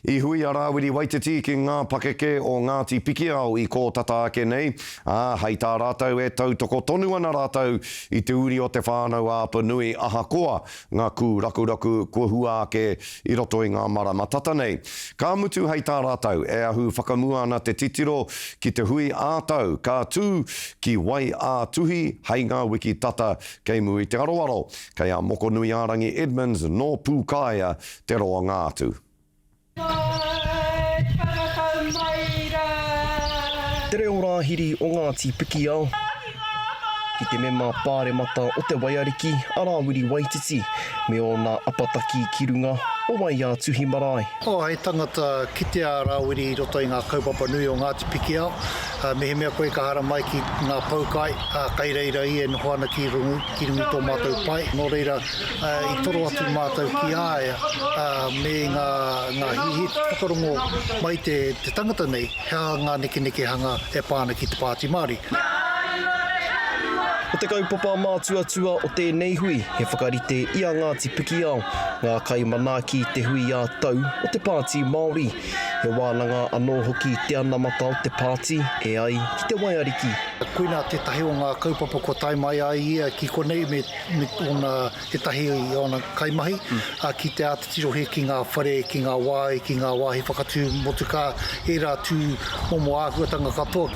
I hui a Rawiri Waititi ki ngā pakeke o Ngāti Pikiao I kō tata ake nei. Hei tā rātou e tautoko tonu ana rātou I te uri o te whānau āpa nui ahakoa ngā kū rakuraku kua hua ake I roto I ngā marama tata nei. Ka mutu hei tā rātou e ahu whakamua ana te titiro ki te hui ātau ka tū ki wai ātuhi hei ngā wiki tata kei mui te aroaro. Kei a moko nui ārangi Edmonds no Pūkaia te roa ngātu. Te reo rāhiri o Ngāti Pikiao. Ki te mema pāremata o te waiariki a Rawiri Waititi me o nā apataki ki runga o Waia Tuhi Marae. Hei tangata ki te a Rawiri I roto I ngā kaupapa nui o Ngāti Pikiao. Mehe mea koe ka hara mai ki ngā paukai, kai reira I e nohoana ki rungu tō mātou pai. Nō reira I toro atu mātou ki āea me ngā hihi whakarongo mai te tangata nei, hea ngā neke hanga e pāna ki te Pāti Māori. O te kaupapa mātuatua o tēnei hui, he whakarite I a Ngāti Pikiao, ngā kai manaaki te hui a tau o te Pāti Māori. He wānanga anō hoki te anamata o te Pāti, e ai ki te waiariki. Koina te tahi o ngā kaupapa ko tai mai ai ia ki konei me ona he tahi I ona kaimahi, ki te atatiro he ki ngā whare, ki ngā wai, ki ngā wāhi whakatū motuka, e rā tū momo āhuatanga katoa.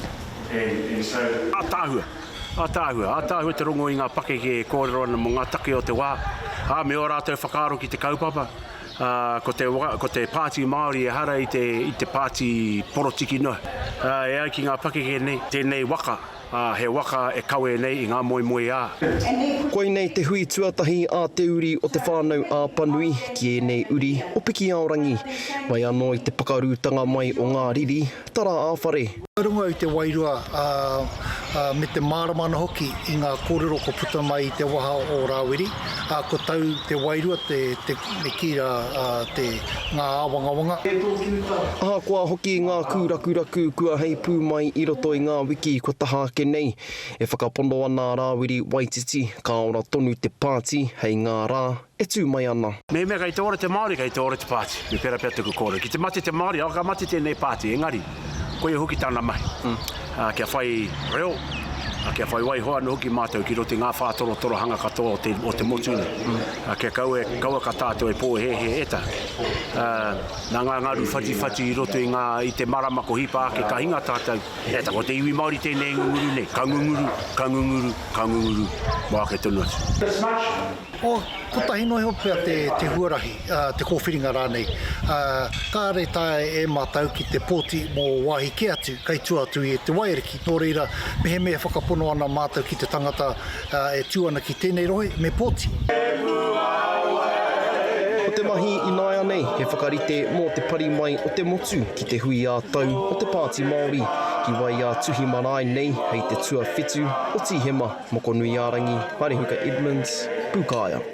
Ātāhua te rongo I ngā pakeke e kōrero ana mo ngā take o te wā. Me o rātou whakaaro ki te kaupapa. Ko te Pāti Māori e hara I te Pāti porotiki noa. E ai ki ngā pakeke nei, tēnei waka. He waka e kawe nei I ngā moe ā. Koe nei te hui tuatahi a te uri o te whānau a Panui ki e nei uri o Pikiaorangi. Mai anō I te pakarūtanga mai o ngā riri, tara āwhare. Runga I te wairua me te māramana hoki I ngā kōrero ko puta mai I te waha o Rawiri. Ko tau te wairua me kira te ngā āwangawanga. Ahakoa hoki ngā kūrakuraku kua hei pū mai I roto I ngā wiki ko taha ake nei. E whakapono ana Rawiri Waititi, ka ora tonu te Pāti, hei ngā rā, e tū mai ana. Me kei te ora te Māori, kei te ora te Pāti. Me pera pia tuku kōrero. Ki te mate te Māori, ka mate tēnei Pāti, engari. Koe hoki tāna mai. Kia whai reo, kia whai wai hoa no hoki mātou ki roti ngā whātoro hanga katoa o te motuna. Kia kaua ka tātou e pō he eta. Nā ngā ngaru whati I roto I te marama ko hipa ake ka hinga tātou. Eta ko te iwi Māori tēnei ngunguru nei. Ka ngunguru. Mā ke tonu atu. Ko tahi noi ho pia te huarahi, te kōwhiringa rānei. Ka re tae e mātau ki te pōti mō wāhi ke atu, kei tuatu I te waiariki. Nō reira, mehe mea whakapono ana mātau ki te tangata e tūana ki tēnei rohe, me pōti. O te mahi I Naia nei, he whakarite mō te pari mai o te motu ki te hui a tau o te Pāti Māori. Ki Waia Tuhi Marae nei, hei te tua whitu o Tihema, moko nui ārangi, Harehuka Edmonds, Pūkaia.